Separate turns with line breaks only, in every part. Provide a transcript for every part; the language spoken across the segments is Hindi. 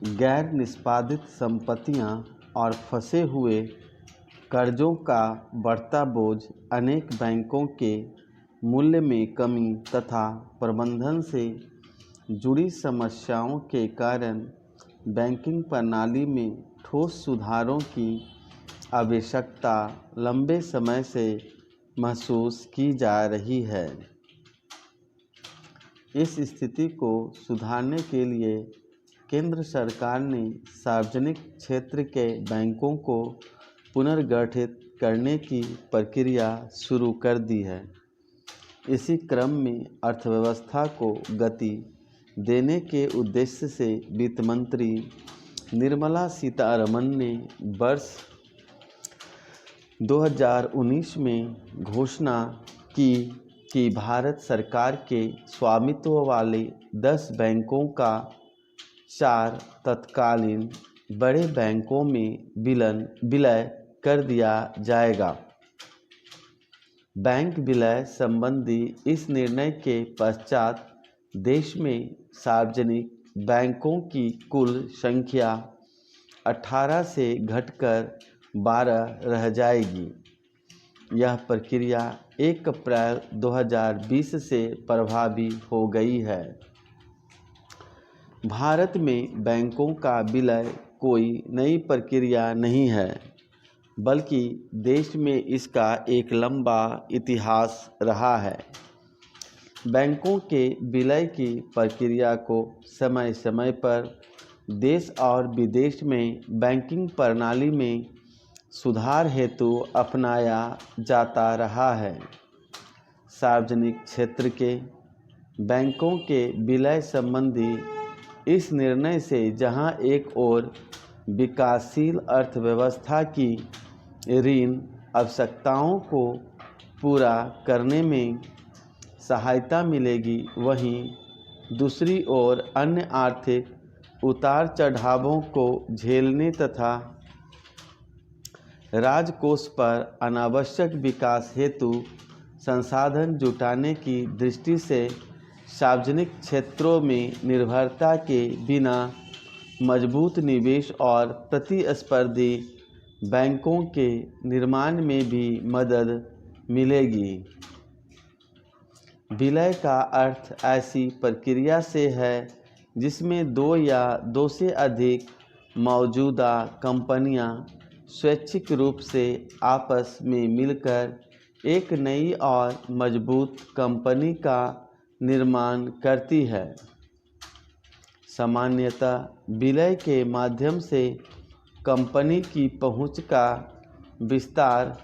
गैर निष्पादित संपत्तियां और फंसे हुए कर्जों का बढ़ता बोझ अनेक बैंकों के मूल्य में कमी तथा प्रबंधन से जुड़ी समस्याओं के कारण बैंकिंग प्रणाली में ठोस सुधारों की आवश्यकता लंबे समय से महसूस की जा रही है। इस स्थिति को सुधारने के लिए केंद्र सरकार ने सार्वजनिक क्षेत्र के बैंकों को पुनर्गठित करने की प्रक्रिया शुरू कर दी है। इसी क्रम में अर्थव्यवस्था को गति देने के उद्देश्य से वित्त मंत्री निर्मला सीतारमण ने वर्ष 2019 में घोषणा की कि भारत सरकार के स्वामित्व वाले 10 बैंकों का 4 तत्कालीन बड़े बैंकों में विलय कर दिया जाएगा। बैंक विलय संबंधी इस निर्णय के पश्चात देश में सार्वजनिक बैंकों की कुल संख्या 18 से घटकर 12 रह जाएगी। यह प्रक्रिया 1 अप्रैल 2020 से प्रभावी हो गई है। भारत में बैंकों का विलय कोई नई प्रक्रिया नहीं है, बल्कि देश में इसका एक लंबा इतिहास रहा है। बैंकों के विलय की प्रक्रिया को समय समय पर देश और विदेश में बैंकिंग प्रणाली में सुधार हेतु अपनाया जाता रहा है। सार्वजनिक क्षेत्र के बैंकों के विलय संबंधी इस निर्णय से जहां एक ओर विकासशील अर्थव्यवस्था की ऋण आवश्यकताओं को पूरा करने में सहायता मिलेगी, वहीं दूसरी ओर अन्य आर्थिक उतार चढ़ावों को झेलने तथा राजकोष पर अनावश्यक विकास हेतु संसाधन जुटाने की दृष्टि से सार्वजनिक क्षेत्रों में निर्भरता के बिना मजबूत निवेश और प्रतिस्पर्धी बैंकों के निर्माण में भी मदद मिलेगी। विलय का अर्थ ऐसी प्रक्रिया से है जिसमें 2 या 2 से अधिक मौजूदा कंपनियां स्वैच्छिक रूप से आपस में मिलकर एक नई और मजबूत कंपनी का निर्माण करती है। सामान्यतः विलय के माध्यम से कंपनी की पहुंच का विस्तार,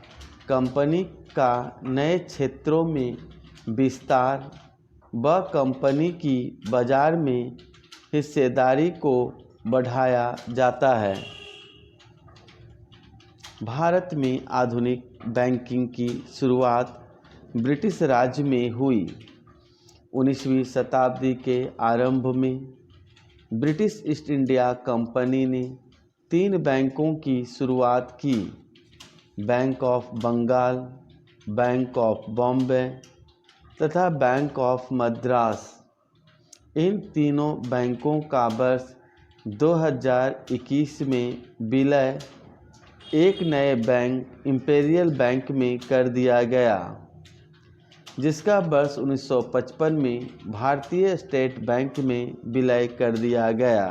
कंपनी का नए क्षेत्रों में विस्तार व कंपनी की बाजार में हिस्सेदारी को बढ़ाया जाता है। भारत में आधुनिक बैंकिंग की शुरुआत ब्रिटिश राज में हुई। 19वीं शताब्दी के आरंभ में ब्रिटिश ईस्ट इंडिया कंपनी ने 3 बैंकों की शुरुआत की: bank of Bengal, bank of Bombay तथा बैंक ऑफ मद्रास। इन तीनों बैंकों का वर्ष 2021 में विलय एक नए बैंक इंपीरियल बैंक में कर दिया गया, जिसका वर्ष 1955 में भारतीय स्टेट बैंक में विलय कर दिया गया।